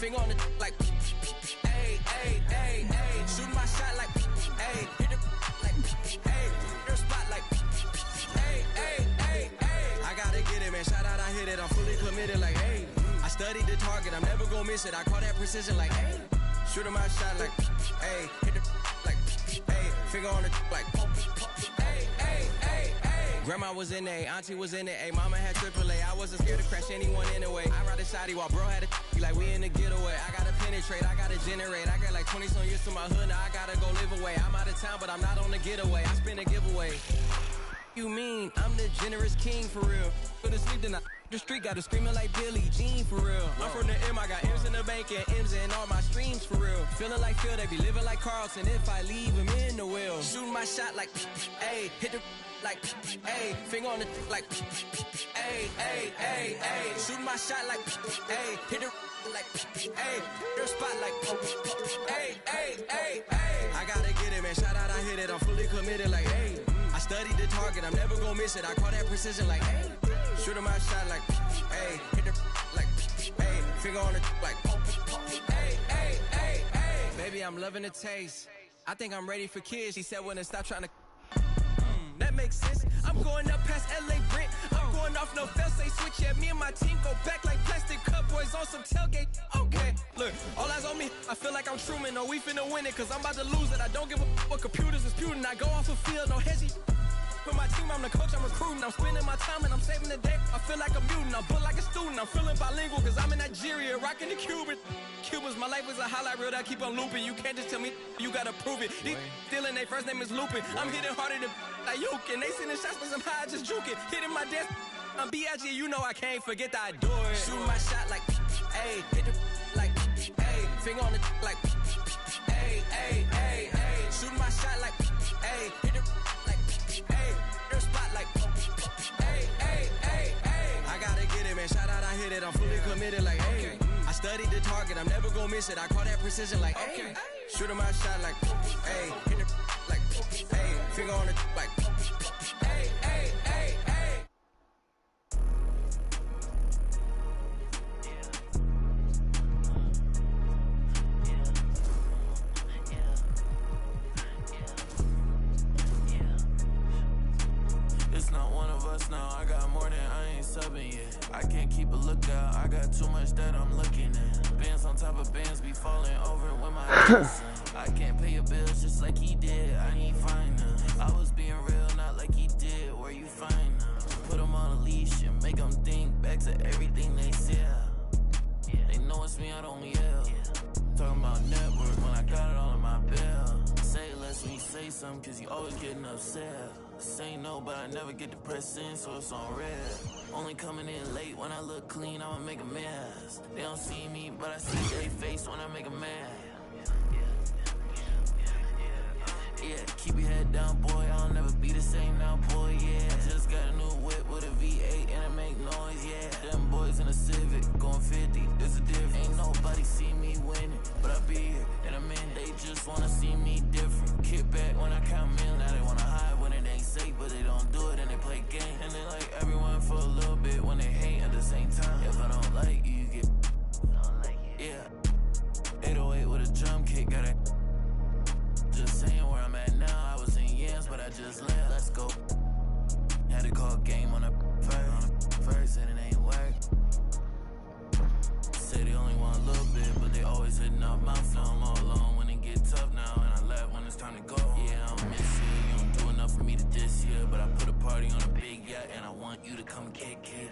finger on the like, hey, hey, hey, hey. Shoot my shot like, hey, hit it like, hey, your spot like, hey, hey, hey, hey. I gotta get it, man. Shout out, I hit it. I'm fully committed like, hey. I studied the target, I'm never gonna miss it. I call that precision like, hey. Shooting my shot like, hey, hit it like, hey, finger on the like, hey, hey, hey, hey. Grandma was in A, auntie was in A, mama had AAA. I wasn't scared to crash anyone anyway. I ride a shotty while bro had a like we in the getaway. I gotta penetrate, I gotta generate. I got like 20 some years to my hood, now I gotta go live away. I'm out of town, but I'm not on the getaway. I spin a giveaway. You mean I'm the generous king for real? Go to sleep tonight. The street got her screaming like Billie Jean for real. I'm from the M, I got M's in the bank and M's in all my streams for real. Feeling like Phil, they be living like Carlson if I leave him in the wheel. Shooting my shot like, hey, hit the like, hey, finger on the like, hey, hey, hey, hey. Shooting my shot like, hey, hit the like, hey, your spot like, hey, hey, hey, hey. I gotta get it, man. Shout out, I hit it. I'm fully committed like, hey. I studied the target, I'm never gonna miss it. I call that precision like, hey. Shooting my shot like, hey, hit the like, hey, finger on the like, hey, hey, hey, hey. Baby, I'm loving the taste. I think I'm ready for kids. She said when to stop trying to. That makes sense. I'm going up past LA Brent. I'm going off no fail, say switch. Yeah, me and my team go back like plastic cup boys on some tailgate. Okay, look, all eyes on me. I feel like I'm Truman. No, we finna win it, cause I'm about to lose it. I don't give a what computers is disputing. I go off the field, no hezzy. For my team, I'm the coach, I'm recruiting. I'm spending my time and I'm saving the day. I feel like a mutant, I'm built like a student. I'm feeling bilingual cause I'm in Nigeria, rocking the Cuban. Cubans, my life is a highlight reel that keep on looping. You can't just tell me, you gotta prove it. These stealing, their first name is Lupin. I'm hitting harder than Ayukin. They sending shots, but I'm high, just juking. Hitting my desk, I'm B.I.G., you know I can't forget that I do it. Shooting my shot like, hey, hit the like, hey, finger on the like, hey, hey, hey, hey. Shooting my shot like, hey, hit the like, hey, your spot like, hey, hey, hey, hey. I gotta get it, man. Shout out, I hit it. I'm fully committed like, hey. I studied the target, I'm never gonna miss it. I call that precision like, hey. Shooting my shot like, hey, hit the like, hey, finger on the like, hey, hey, hey, hey. It's not one of us now, I got more than I ain't subbing yet. I can't keep a lookout, I got too much that I'm looking at. Bands on top of bands be falling over when my hands I can't pay your bills just like he did, I ain't fine now. I was being real, not like he did, where you find now? Put him on a leash and make him think back to everything they said. They know it's me, I don't yell. Talking about network when I got it all in my bell. Say less when you say something cause you always getting upset. Say no, but I never get depressed in, so it's on red. Only coming in late when I look clean, I'ma make a mess. They don't see me, but I see their face when I make a mess. Yeah, keep your head down, boy, I'll never be the same now, boy, yeah. Just got a new whip with a V8 and it make noise, yeah. Them boys in a Civic, going 50, there's a difference. Ain't nobody see me winning, but I be here, and I'm in, they just wanna see me different. Kick back when I count million, now they wanna hide when it ain't safe, but they don't do it and they play games. And they like everyone for a little bit when they hate at the same time. If I don't like you, you get, yeah. 808 with a drum kick, got it. Just saying where I'm at now, I was in yams, but I just left. Let's go. Had to call game on the first, and it ain't work. Say they only want a little bit, but they always hitting up my phone. I'm all alone when it get tough now, and I left when it's time to go. Yeah, I don't miss you, you don't do enough for me to diss you, but I put a party on a big yacht, and I want you to come kick it.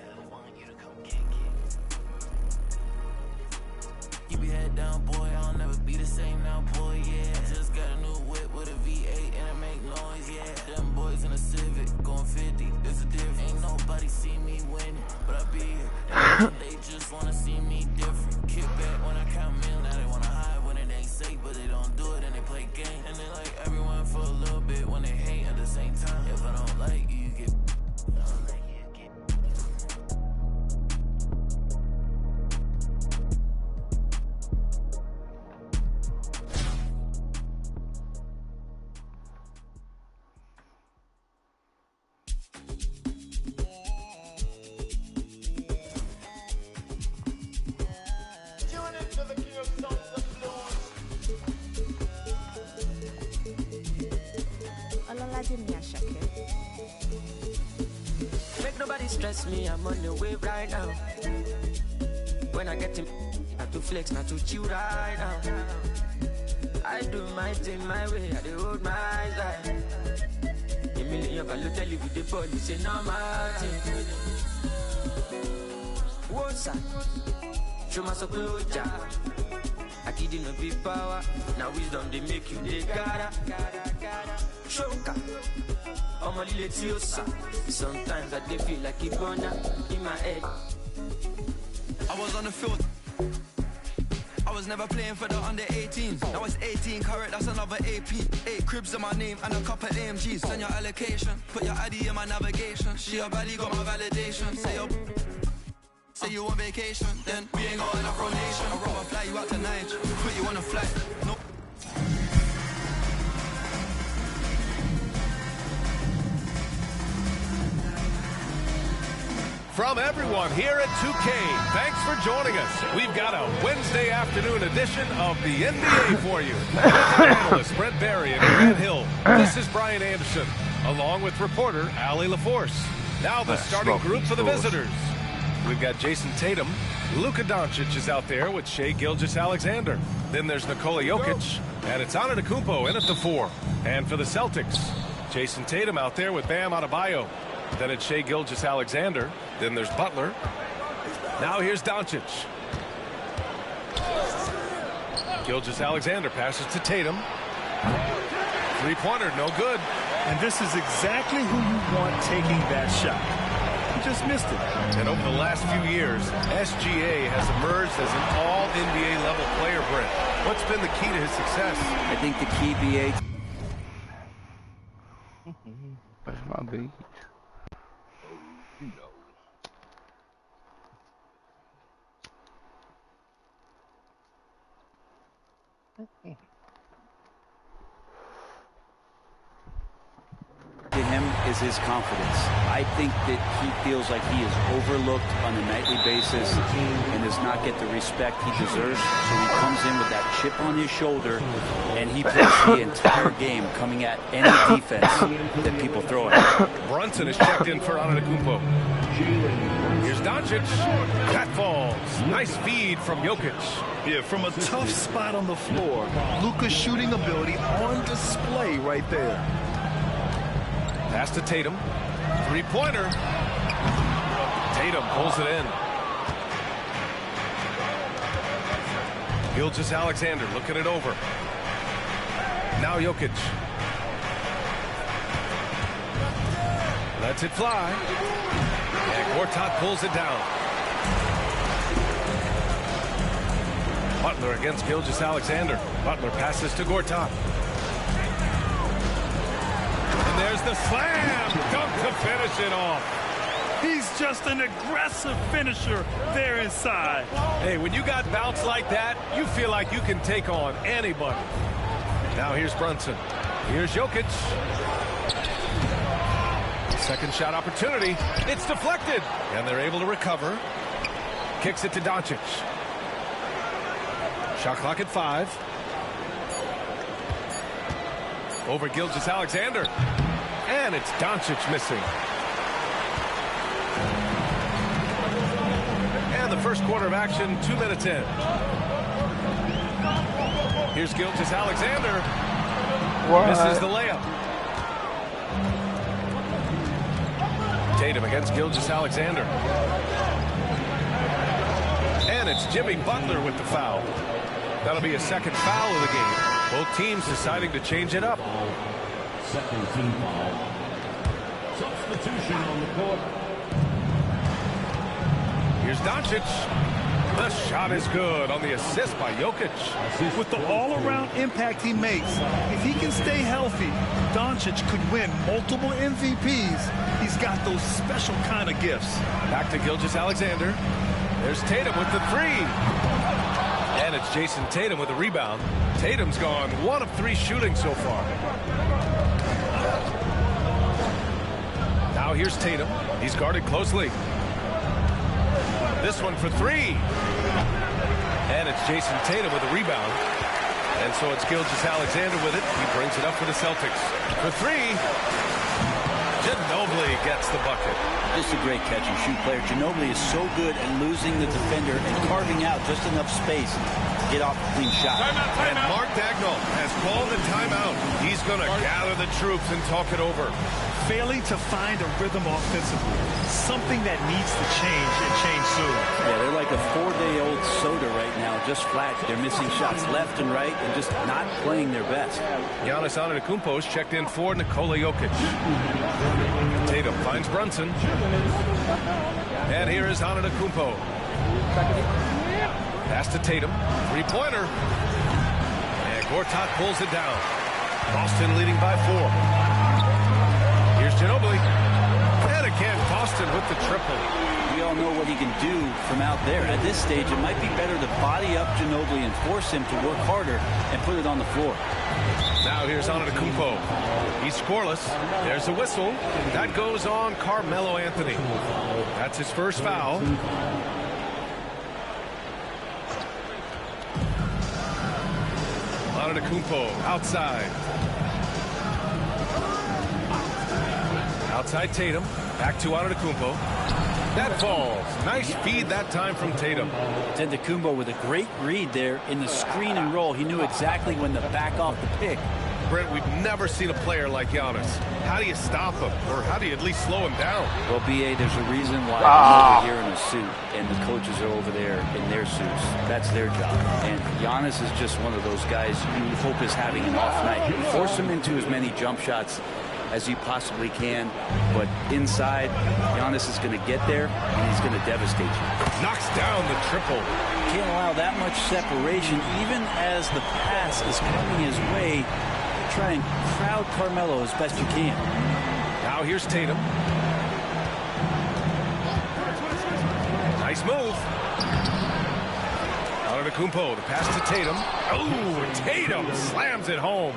Keep your head down, boy, I'll never be the same now, boy, yeah. Just got a new whip with a V8 and it make noise, yeah. Them boys in a Civic, going 50, there's a difference. Ain't nobody see me winning, but I be here. And they just wanna see me different. Kick back when I count million, now they wanna hide when it ain't safe, but they don't do it and they play games. And they like everyone for a little bit when they hate at the same time. If I don't like you, you get. Make nobody stress me, I'm on the wave right now. When I get him, not to flex, not to chill right now. I do my thing my way, I do hold my side. A million value tell you with the ball, you say no matter. What's up? Show my support, I didn't know big power. Now wisdom they make you they gotta. Shoka. I'm a little sometimes I dey feel like a burner in my head. I was on the field. I was never playing for the under 18s. Now it's 18 carat, that's another AP. 8 cribs in my name and a couple AMGs. Send your allocation, put your ID in my navigation. She a valley got my validation. Say you on vacation, then we ain't got enough rotation. I'd rather fly you out tonight, put you on a flight. No. From everyone here at 2K, thanks for joining us. We've got a Wednesday afternoon edition of the NBA for you. With our analysts Brent Barry and Grant Hill. This is Brian Anderson, along with reporter Allie LaForce. Now the starting group for the visitors. We've got Jason Tatum. Luka Doncic is out there with Shai Gilgeous-Alexander. Then there's Nikola Jokic, and it's Antetokounmpo in at the 4. And for the Celtics, Jason Tatum out there with Bam Adebayo. Then it's Shai Gilgeous-Alexander. Then there's Butler. Now here's Doncic. Gilgeous-Alexander passes to Tatum. Three-pointer, no good. And this is exactly who you want taking that shot. He just missed it. And over the last few years, SGA has emerged as an all-NBA level player, Brent. What's been the key to his success? I think the key, BA. That's my beat. To him is his confidence. I think that he feels like he is overlooked on a nightly basis and does not get the respect he deserves. So he comes in with that chip on his shoulder and he plays the entire game coming at any defense that people throw at him. Brunson is checked in for Antetokounmpo. Here's Doncic. That falls. Nice feed from Jokic. Yeah, from a tough spot on the floor. Luka's shooting ability on display right there. Pass to Tatum. Three-pointer. Tatum pulls it in. Gilgeous-Alexander looking it over. Now Jokic. Lets it fly. And Gortat pulls it down. Butler against Gilgeous-Alexander. Butler passes to Gortat. And there's the slam. Dunk to finish it off. He's just an aggressive finisher there inside. Hey, when you got bounce like that, you feel like you can take on anybody. Now here's Brunson. Here's Jokic. Second shot opportunity. It's deflected. And they're able to recover. Kicks it to Doncic. Shot clock at 5. Over Gilgeous-Alexander. And it's Doncic missing. And the first quarter of action, 2 minutes in. Here's Gilgeous-Alexander. Misses the layup. Tatum against Gilgeous-Alexander. And it's Jimmy Butler with the foul. That'll be a second foul of the game. Both teams deciding to change it up. Second team foul. Substitution on the court. Here's Doncic. The shot is good on the assist by Jokic. With the all-around impact he makes, if he can stay healthy, Doncic could win multiple MVPs. He's got those special kind of gifts. Back to Gilgeous-Alexander. There's Tatum with the 3. And it's Jason Tatum with a rebound. Tatum's gone 1 of 3 shooting so far. Now here's Tatum. He's guarded closely. This one for 3. And it's Jason Tatum with a rebound. And so it's Gilgeous-Alexander with it. He brings it up for the Celtics. For 3. gets the bucket. Just a great catch-and-shoot player. Ginobili is so good at losing the defender and carving out just enough space to get off a clean shot. And Mark Dagnall has called the timeout. He's going to gather the troops and talk it over. Failing to find a rhythm offensively. Something that needs to change and change soon. Yeah, they're like a 4-day-old soda right now, just flat. They're missing shots left and right and just not playing their best. Giannis Antetokounmpo checked in for Nikola Jokic. Tatum finds Brunson. And here is Antetokounmpo. Pass to Tatum. Three-pointer. And Gortat pulls it down. Boston leading by 4. Here's Ginobili. And again, Boston with the triple. We all know what he can do from out there. At this stage, it might be better to body up Ginobili and force him to work harder and put it on the floor. Now here's Antetokounmpo. He's scoreless. There's a whistle. That goes on Carmelo Anthony. That's his first foul. Antetokounmpo outside. Outside Tatum. Back to Antetokounmpo. That falls. Nice feed that time from Tatum. Antetokounmpo with a great read there in the screen and roll. He knew exactly when to back off the pick. Brent, we've never seen a player like Giannis. How do you stop him? Or how do you at least slow him down? Well, B.A., there's a reason why I'm over here in a suit and the coaches are over there in their suits. That's their job. And Giannis is just one of those guys you hope is having an off night. Force him into as many jump shots as you possibly can, but inside, Giannis is going to get there and he's going to devastate you. Knocks down the triple. Can't allow that much separation, even as the pass is coming his way. Try and crowd Carmelo as best you can. Now here's Tatum. Nice move. Antetokounmpo, the pass to Tatum. Oh, Tatum slams it home.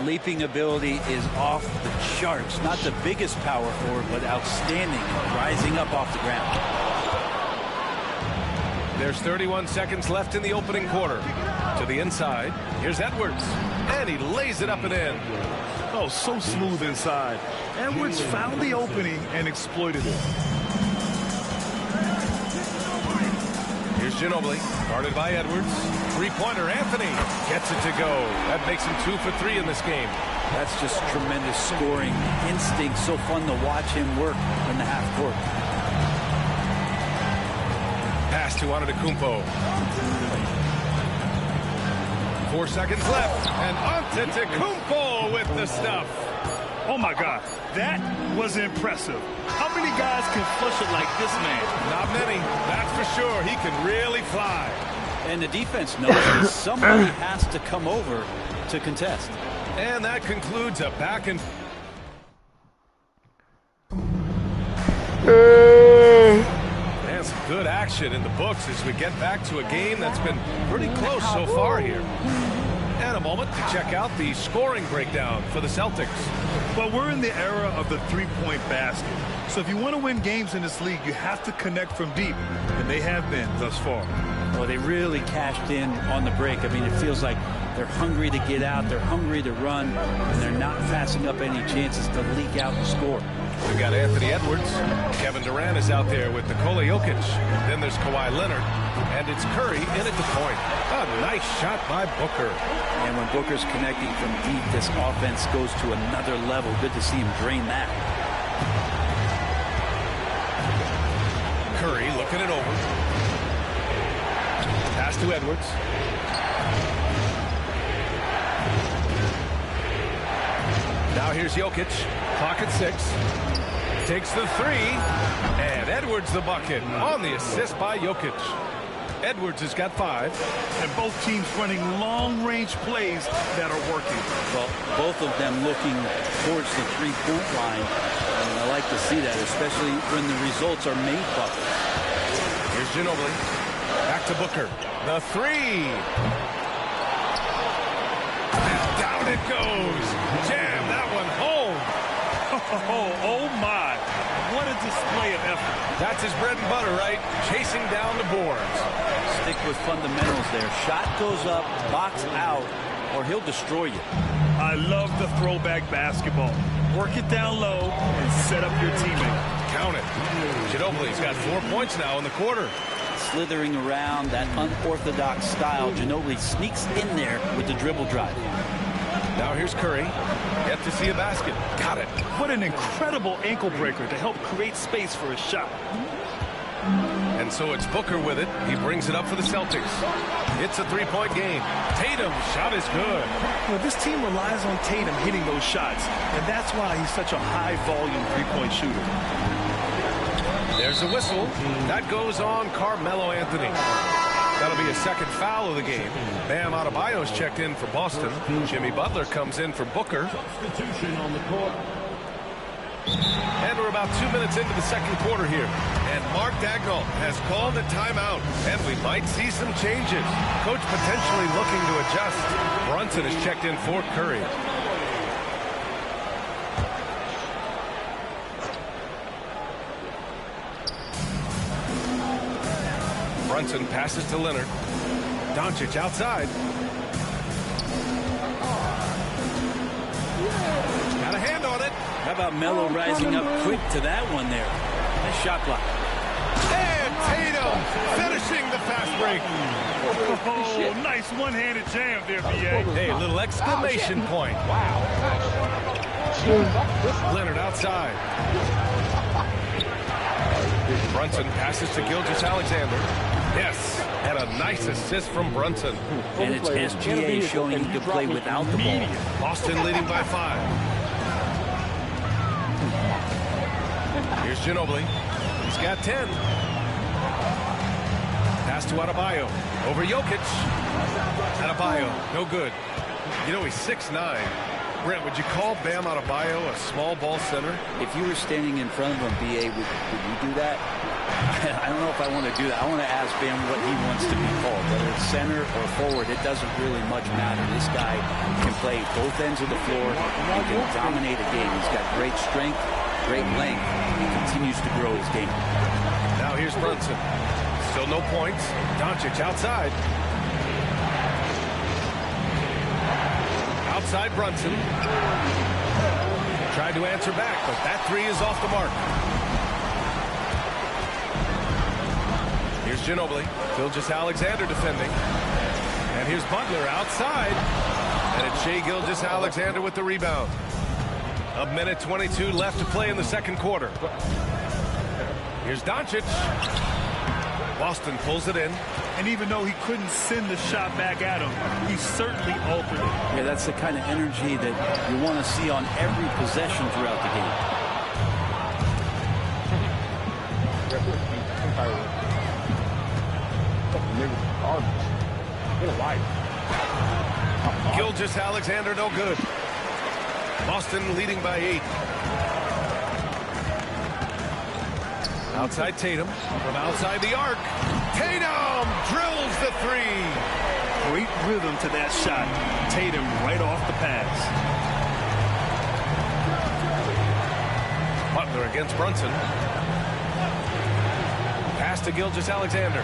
Leaping ability is off the charts. Not the biggest power forward, but outstanding, rising up off the ground. There's 31 seconds left in the opening quarter. To the inside. Here's Edwards. And he lays it up and in. Oh, so smooth inside. Edwards found the opening and exploited it. Here's Ginobili, guarded by Edwards. Three-pointer, Anthony gets it to go. That makes him 2 for 3 in this game. That's just tremendous scoring instinct. So fun to watch him work in the half court. Pass to Antetokounmpo. 4 seconds left, and Antetokounmpo with the stuff. Oh my God, that was impressive. How many guys can flush it like this man? Not many, that's for sure. He can really fly. And the defense knows that somebody has to come over to contest. And that concludes a back and and some good action in the books as we get back to a game that's been pretty close so far here. And a moment to check out the scoring breakdown for the Celtics. Well, we're in the era of the three-point basket. So if you want to win games in this league, you have to connect from deep. And they have been thus far. Well, they really cashed in on the break. I mean, it feels like they're hungry to get out. They're hungry to run. And they're not passing up any chances to leak out and score. We've got Anthony Edwards. Kevin Durant is out there with Nikola Jokic. Then there's Kawhi Leonard. And it's Curry in at the point. A nice shot by Booker. And when Booker's connecting from deep, this offense goes to another level. Good to see him drain that. Curry looking it over. Pass to Edwards. Now here's Jokic. Clock at 6. Takes the 3. And Edwards the bucket on the assist by Jokic. Edwards has got 5. And both teams running long-range plays that are working. Well, both of them looking towards the three-point line. And I like to see that, especially when the results are made buckets. Here's Ginobili. Back to Booker. The 3. And down it goes. Jam that one home. Oh my. What a display of effort. That's his bread and butter, right? Chasing down the boards. Stick with fundamentals there. Shot goes up, box out, or he'll destroy you. I love the throwback basketball. Work it down low and set up your teammate. Count it. Ginobili's got 4 points now in the quarter. Slithering around that unorthodox style, Ginobili sneaks in there with the dribble drive. Now here's Curry. Yet to see a basket. Got it. What an incredible ankle breaker to help create space for a shot. And so it's Booker with it. He brings it up for the Celtics. It's a three-point game. Tatum's shot is good. You know, this team relies on Tatum hitting those shots, and that's why he's such a high-volume three-point shooter. There's a whistle. That goes on Carmelo Anthony. That'll be a second foul of the game. Bam Adebayo's checked in for Boston. Jimmy Butler comes in for Booker. Substitution on the court. And we're about 2 minutes into the second quarter here. And Mark Dagnall has called a timeout. And we might see some changes. Coach potentially looking to adjust. Brunson is checked in for Curry. Brunson passes to Leonard. Doncic outside. Got a hand on it. How about Melo rising up quick to that one there? Nice shot block. And Tatum finishing the fast break. Oh, nice one-handed jam there, B.A. Hey, a little exclamation point. Wow. Leonard outside. Brunson passes to Gilgeous-Alexander. Yes, and a nice assist from Brunson. And it's SGA showing he can play without the ball. Boston leading by 5. Here's Ginobili. He's got 10. Pass to Adebayo. Over Jokic. Adebayo, no good. You know, he's 6'9". Brent, would you call Bam Adebayo a small ball center? If you were standing in front of him, B.A., would you do that? I don't know if I want to do that. I want to ask Bam what he wants to be called. Whether it's center or forward, it doesn't really much matter. This guy can play both ends of the floor. He can dominate a game. He's got great strength, great length. He continues to grow his game. Now here's Brunson. Still no points. Doncic outside. Outside Brunson. Tried to answer back, but that three is off the mark. Here's Ginobili. Gilgeous-Alexander defending. And here's Butler outside. And it's Shai Gilgeous-Alexander with the rebound. A minute 22 left to play in the second quarter. Here's Doncic. Boston pulls it in. And even though he couldn't send the shot back at him, he certainly altered it. Yeah, that's the kind of energy that you want to see on every possession throughout the game. Gilgeous-Alexander no good. Boston leading by 8. Outside Tatum. From outside the arc. Tatum drills the three. Great rhythm to that shot. Tatum right off the pass. Butler against Brunson. Pass to Gilgeous-Alexander.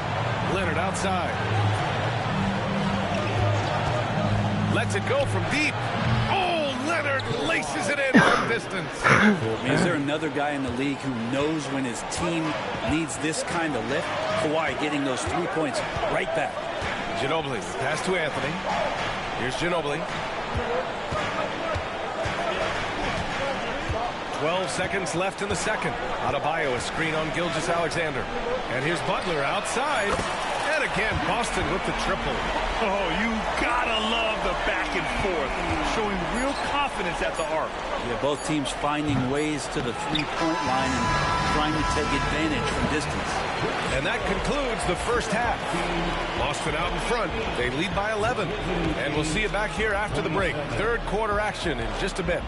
Leonard outside. Lets it go from deep. Oh, Leonard laces it in from distance. Is there another guy in the league who knows when his team needs this kind of lift? Kawhi getting those 3 points right back. Ginobili, pass to Anthony. Here's Ginobili. 12 seconds left in the second. Adebayo, a screen on Gilgeous-Alexander. And here's Butler outside. And again, Boston with the triple. Oh, you gotta love the back and forth. Showing real confidence at the arc. Yeah, both teams finding ways to the three-point line and trying to take advantage from distance. And that concludes the first half. Boston out in front. They lead by 11. And we'll see you back here after the break. Third quarter action in just a bit.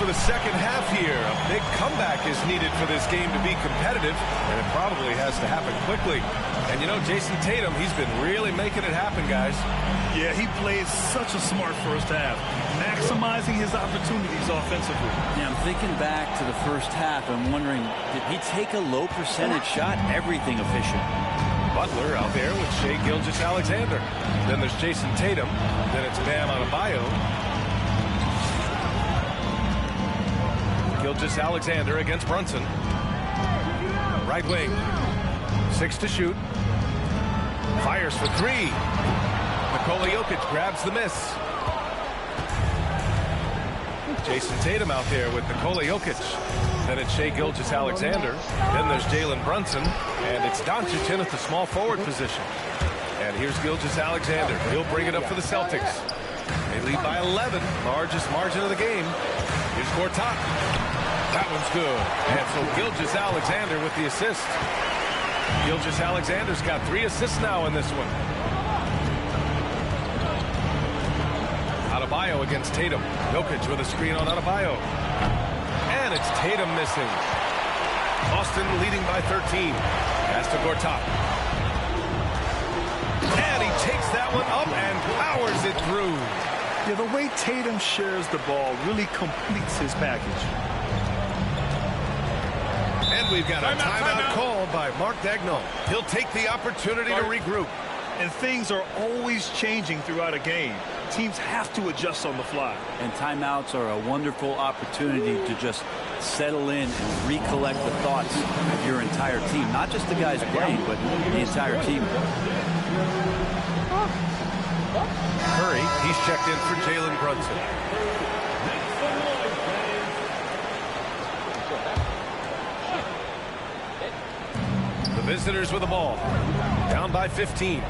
for the second half here. A big comeback is needed for this game to be competitive, and it probably has to happen quickly. And you know, Jason Tatum, he's been really making it happen, guys. Yeah, he played such a smart first half, maximizing his opportunities offensively. Yeah, I'm thinking back to the first half. I'm wondering, did he take a low percentage shot? Everything efficient. Butler out there with Shai Gilgeous-Alexander. Then there's Jason Tatum. Then it's Bam Adebayo. Gilgeous-Alexander against Brunson. Right wing. 6 to shoot. Fires for 3. Nikola Jokic grabs the miss. Jason Tatum out there with Nikola Jokic. Then it's Shai Gilgeous-Alexander. Then there's Jalen Brunson. And it's Doncic in at the small forward position. And here's Gilgeous-Alexander. He'll bring it up for the Celtics. They lead by 11. Largest margin of the game. Here's Gortat. That one's good. And so Gilgeous-Alexander with the assist. Gilgeous-Alexander's got 3 assists now in this one. Adebayo against Tatum. Jokic with a screen on Adebayo. And it's Tatum missing. Boston leading by 13. Pass to Gortat. And he takes that one up and powers it through. Yeah, the way Tatum shares the ball really completes his package. And we've got a timeout called by Mark Daigneault. He'll take the opportunity to regroup. And things are always changing throughout a game. Teams have to adjust on the fly. And timeouts are a wonderful opportunity to just settle in and recollect the thoughts of your entire team. Not just the guys playing, but the entire team. Curry, he's checked in for Jalen Brunson. The visitors with the ball. Down by 15.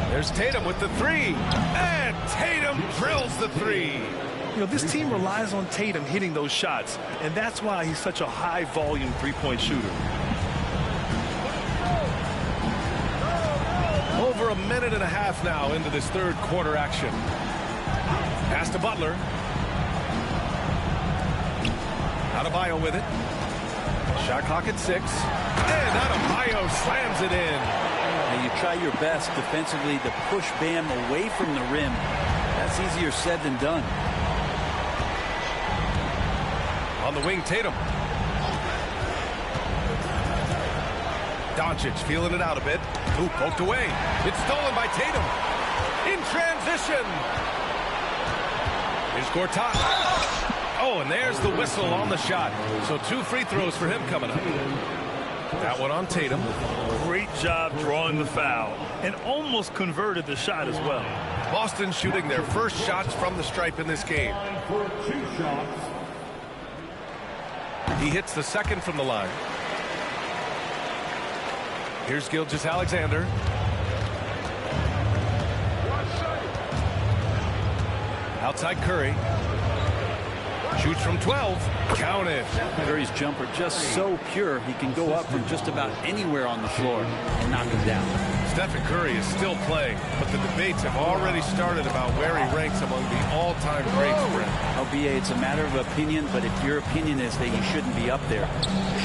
There's Tatum with the 3. And Tatum drills the 3. You know, this team relies on Tatum hitting those shots, and that's why he's such a high-volume three-point shooter. Over a minute and a half now into this third quarter action. Pass to Butler. Adebayo with it. Shot clock at 6. And Adebayo slams it in. Now you try your best defensively to push Bam away from the rim. That's easier said than done. On the wing, Tatum. Doncic feeling it out a bit. Ooh, poked away. It's stolen by Tatum. In transition. Here's Gortat. Oh, and there's the whistle on the shot. So 2 free throws for him coming up. That one on Tatum. Great job drawing the foul and almost converted the shot as well. Boston shooting their first shots from the stripe in this game. For 2 shots. He hits the second from the line. Here's Gilgeous-Alexander. Outside Curry. Shoots from 12. Count it. Curry's jumper just so pure, he can go up from just about anywhere on the floor and knock him down. Stephen Curry is still playing, but the debates have already started about where he ranks among the all-time greats, Brent. LBA, it's a matter of opinion, but if your opinion is that he shouldn't be up there,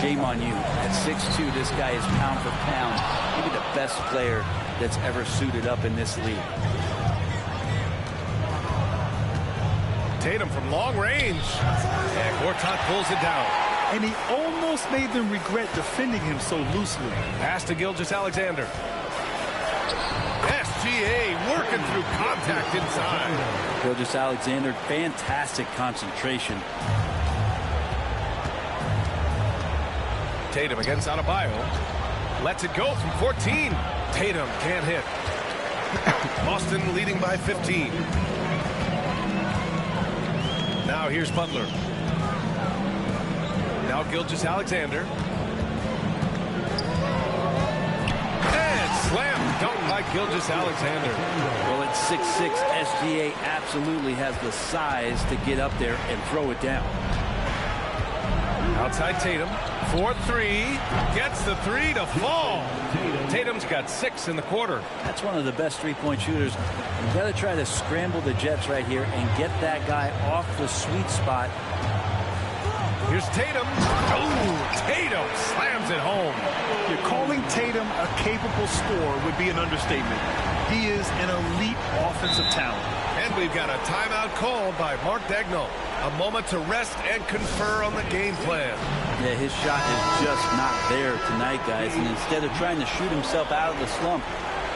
shame on you. At 6'2", this guy is pound for pound, maybe the best player that's ever suited up in this league. Tatum from long range. And Gortat pulls it down. And he almost made them regret defending him so loosely. Pass to Gilgeous-Alexander. SGA working through contact inside. Gilgeous-Alexander, fantastic concentration. Tatum against Adebayo. Lets it go from 14. Tatum can't hit. Boston leading by 15. Now here's Butler. Now Gilgeous-Alexander. And slam dunk by Gilgeous-Alexander. Well, at 6'6", SGA absolutely has the size to get up there and throw it down. Outside Tatum, 4-3, gets the three to fall. Tatum's got 6 in the quarter. That's one of the best three-point shooters. You've got to try to scramble the Jets right here and get that guy off the sweet spot. Here's Tatum. Oh, Tatum slams it home. You're calling Tatum a capable scorer would be an understatement. He is an elite offensive talent. And we've got a timeout called by Mark Daigneault. A moment to rest and confer on the game plan. Yeah, his shot is just not there tonight, guys. And instead of trying to shoot himself out of the slump,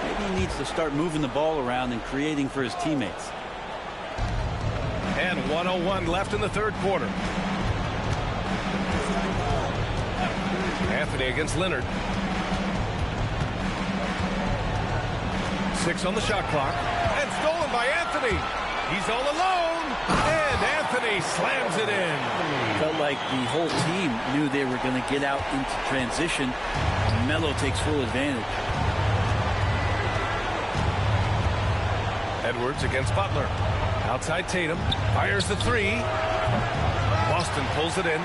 maybe he needs to start moving the ball around and creating for his teammates. And 1:01 left in the third quarter. Anthony against Leonard. 6 on the shot clock. And stolen by Anthony. He's all alone. And Anthony slams it in. Felt like the whole team knew they were going to get out into transition. Melo takes full advantage. Edwards against Butler. Outside Tatum. Fires the three. Boston pulls it in.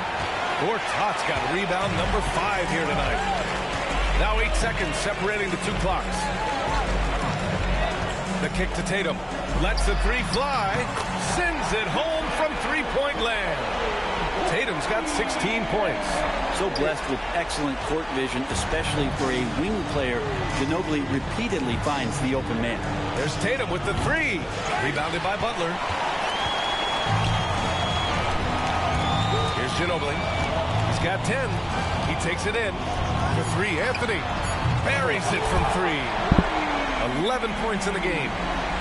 Gortat's got rebound number 5 here tonight. Now 8 seconds separating the two clocks. The kick to Tatum. Lets the three fly. Sends it home from three-point land. Tatum's got 16 points. So blessed with excellent court vision, especially for a wing player. Ginobili repeatedly finds the open man. There's Tatum with the three. Rebounded by Butler. Here's Ginobili. He's got 10. He takes it in. For 3, Anthony. Buries it from 3. 11 points in the game.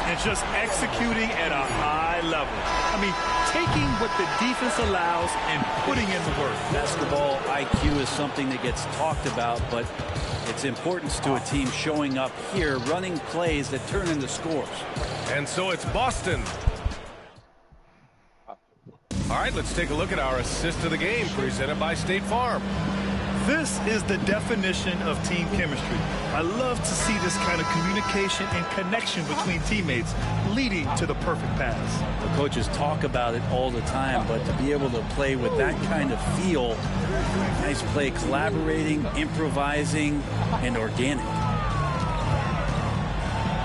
And just executing at a high level. I mean, taking what the defense allows and putting in the work. Basketball IQ is something that gets talked about, but its importance to a team showing up here, running plays that turn into scores. And so it's Boston. All right, let's take a look at our assist of the game presented by State Farm. This is the definition of team chemistry. I love to see this kind of communication and connection between teammates leading to the perfect pass. The coaches talk about it all the time, but to be able to play with that kind of feel, nice play, collaborating, improvising, and organic.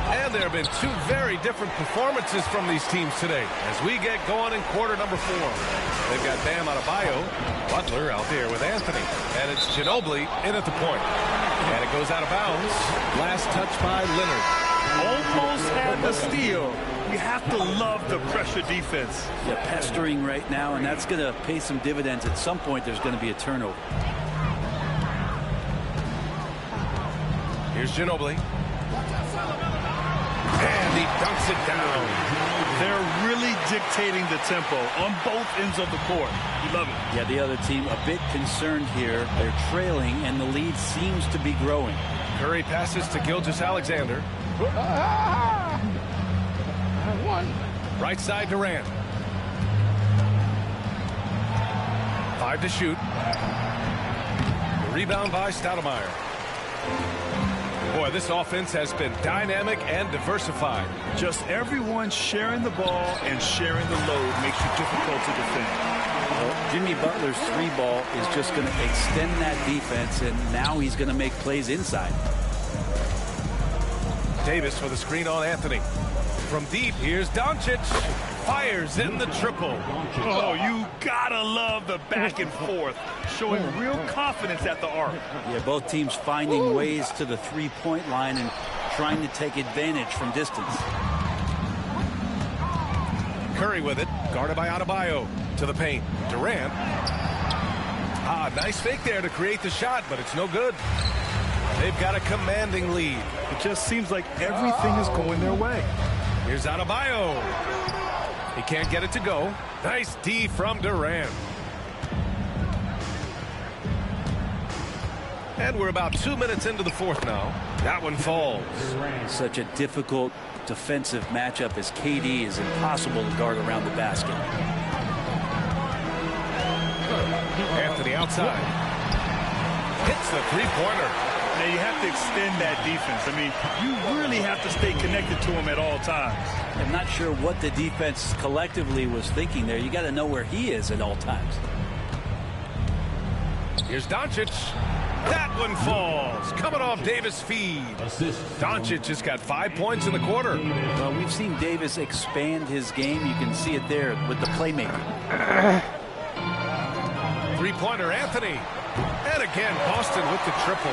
And there have been 2 very different performances from these teams today as we get going in quarter number 4. They've got Bam Adebayo, Butler out there with Anthony, and it's Ginobili in at the point. And it goes out of bounds. Last touch by Leonard. Almost had the steal. You have to love the pressure defense. Yeah, pestering right now, and that's going to pay some dividends. At some point, there's going to be a turnover. Here's Ginobili. And he dunks it down. They're really dictating the tempo on both ends of the court. You love it. Yeah, the other team a bit concerned here. They're trailing, and the lead seems to be growing. Curry passes to Gilgeous-Alexander. Right side Durant. 5 to shoot. The rebound by Stoudemire. Boy, this offense has been dynamic and diversified. Just everyone sharing the ball and sharing the load makes you difficult to defend. Well, Jimmy Butler's 3-ball is just going to extend that defense, and now he's going to make plays inside. Davis for the screen on Anthony. From deep, here's Doncic. Fires in the triple. Oh, you gotta love the back and forth, showing real confidence at the arc. Yeah, both teams finding ways to the three-point line and trying to take advantage from distance. Curry with it, guarded by Adebayo. To the paint, Durant. Nice fake there to create the shot, but it's no good. They've got a commanding lead. It just seems like everything is going their way. Here's Adebayo. He can't get it to go. Nice D from Durant. And we're about 2 minutes into the fourth now. That one falls. Such a difficult defensive matchup as KD is impossible to guard around the basket. Anthony outside. Hits the three-pointer. Now you have to extend that defense. I mean, you really have to stay connected to him at all times. I'm not sure what the defense collectively was thinking there. You got to know where he is at all times. Here's Doncic. That one falls. Coming off Davis' feed. Doncic just got 5 points in the quarter. Well, we've seen Davis expand his game. You can see it there with the playmaking. Three-pointer, Anthony. And again, Boston with the triple.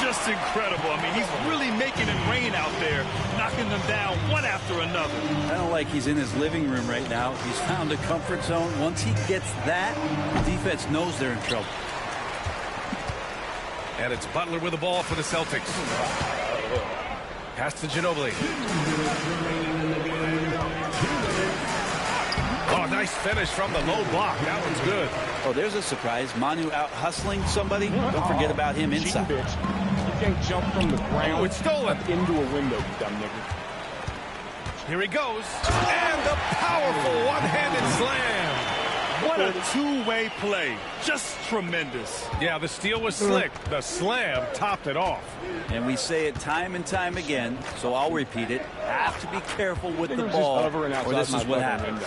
Just incredible. I mean, he's really making it rain out there, knocking them down one after another. I don't like he's in his living room right now. He's found a comfort zone. Once he gets that, the defense knows they're in trouble. And it's Butler with the ball for the Celtics. Pass to Ginobili. Oh, nice finish from the low block. That one's good. Oh, there's a surprise. Manu out hustling somebody. Don't forget about him inside. You can't jump from the ground. Oh, it's stolen. Into a window, you dumb nigga. Here he goes. And the powerful one-handed slam. What a two-way play. Just tremendous. Yeah, the steal was slick. The slam topped it off. And we say it time and time again, so I'll repeat it. Have to be careful with the ball, or this is what happens.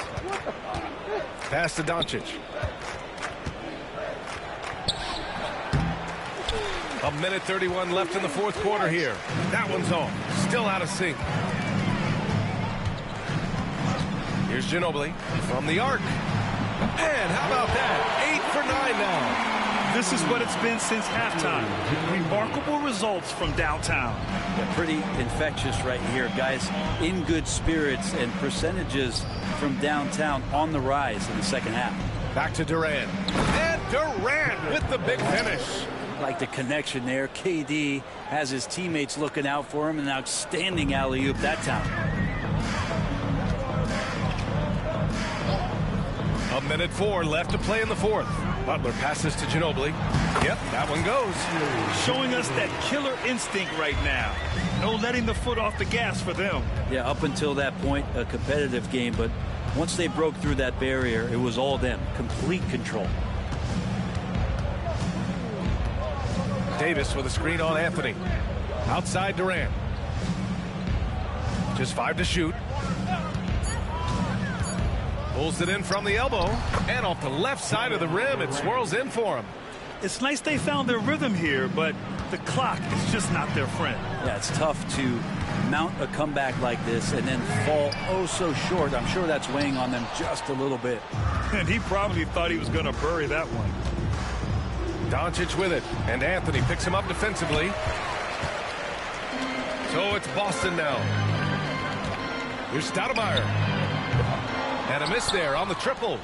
Pass to Doncic. A minute 31 left in the fourth quarter here. That one's off. Still out of sync. Here's Ginobili from the arc. And how about that? 8 for 9 now. This is what it's been since halftime. Remarkable results from downtown. Yeah, pretty infectious right here, guys. In good spirits and percentages from downtown on the rise in the second half. Back to Durant. And Durant with the big finish. Like the connection there. KD has his teammates looking out for him. An outstanding alley-oop that time. A minute 4 left to play in the fourth. Butler passes to Ginobili. Yep, that one goes. Showing us that killer instinct right now. No letting the foot off the gas for them. Yeah, up until that point, a competitive game. But once they broke through that barrier, it was all them. Complete control. Davis with a screen on Anthony. Outside Durant. Just 5 to shoot. Pulls it in from the elbow. And off the left side of the rim, it swirls in for him. It's nice they found their rhythm here, but the clock is just not their friend. Yeah, it's tough to mount a comeback like this and then fall oh so short. I'm sure that's weighing on them just a little bit. And he probably thought he was going to bury that one. Doncic with it, and Anthony picks him up defensively. So it's Boston now. Here's Stoudemire. And a miss there on the triple.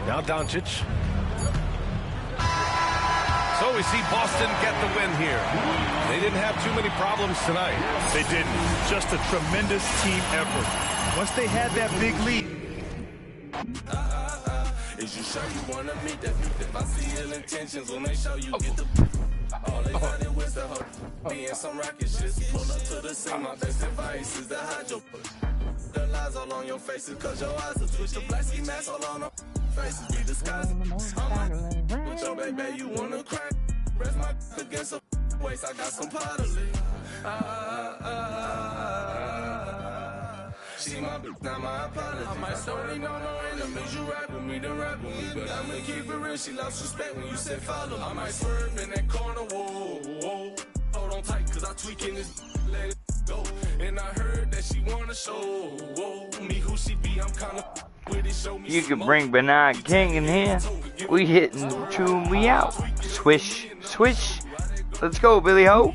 Now Doncic. So we see Boston get the win here. They didn't have too many problems tonight. They didn't. Just a tremendous team effort. Once they had that big lead. Is you sure you wanna meet that? If I see ill intentions when they show you get the all they wanted was the hope. Me and some rocket shit. Pull up to the scene. My best advice is to hide your push. The lies all on your faces, cause your eyes are twitch. The black ski mask all on our faces. Be disguised. With your baby, you wanna cry. Rest my against a waist. I got some pottery. She my bitch, not my apology. I might sorry, no enemies. You rock with me, then rock with me. But I'ma keep it real. She lost respect when you said follow. I might swerve in that corner, whoa. Hold on tight, cause I tweaking this, let it go. And I heard that she wanna show me who she be. I'm kinda with it, show me. You can bring Benign King in here. We hitting tune, we out. Swish, swish. Let's go, Billy Ho.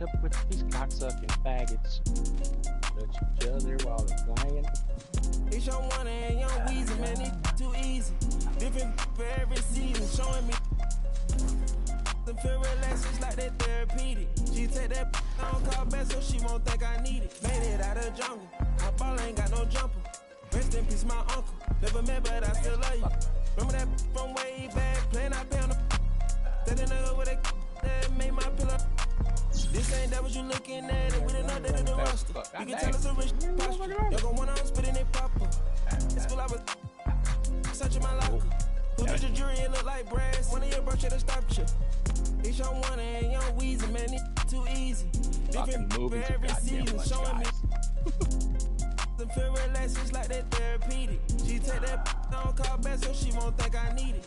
Up with these cocksucking faggots. Touch each other while they're playing. It's your one and your Weezy, man, it's too easy. Different for every season, showing me the feel relaxed like that therapeutic. She take that on call back so she won't think I need it. Made it out of jungle, my ball ain't got no jumper. Rest in peace, my uncle. Never met, but I still love you. Remember that from way back, playing out there on the that in the hood with that made my pillow. This ain't that what you looking at, it we didn't know that in the roster. You can tell us a rich posture. Y'all gon' wanna spit in it proper. School I was searching my locker. Who did your jury? It look like brass. One of your bro should have stopped you. It's your one and young Weezy, man. It's too easy. Fucking movies are every goddamn season, much, showing me. guys. And feel relaxed, it's like that therapeutic. She take that don't call back so she won't think I need it.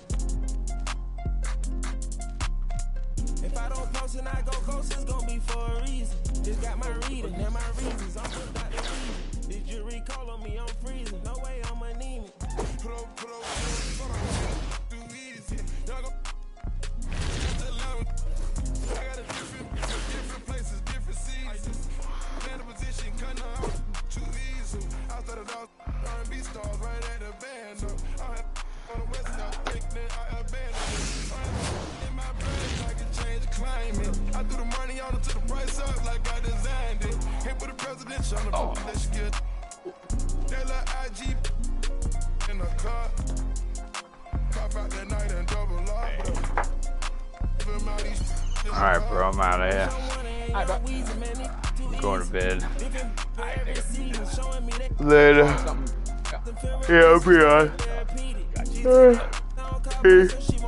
If I don't post and I go ghost, it's gonna be for a reason. Just got my reading and my reasons. I'm put out the reason. Did you recall on me? I'm freezing. No way I'm anemic. Put up, too easy. Y'all go. I got a different places, different seasons. Plan the position, cutting out too easy. I started off R&B stars right at the band. I had on the west side, thinking I abandoned it. In my brain, I can change the climate. I threw the money on it to the price up like I designed it. Hit with the presidential on the book, let you get. They like IG in the car. Pop out that night and double up. Alright, bro, I'm out of here. Alright, bro. I'm going to bed. Alright, nigga. Later. Something. Yeah, I'll be on. Gotcha. Peace.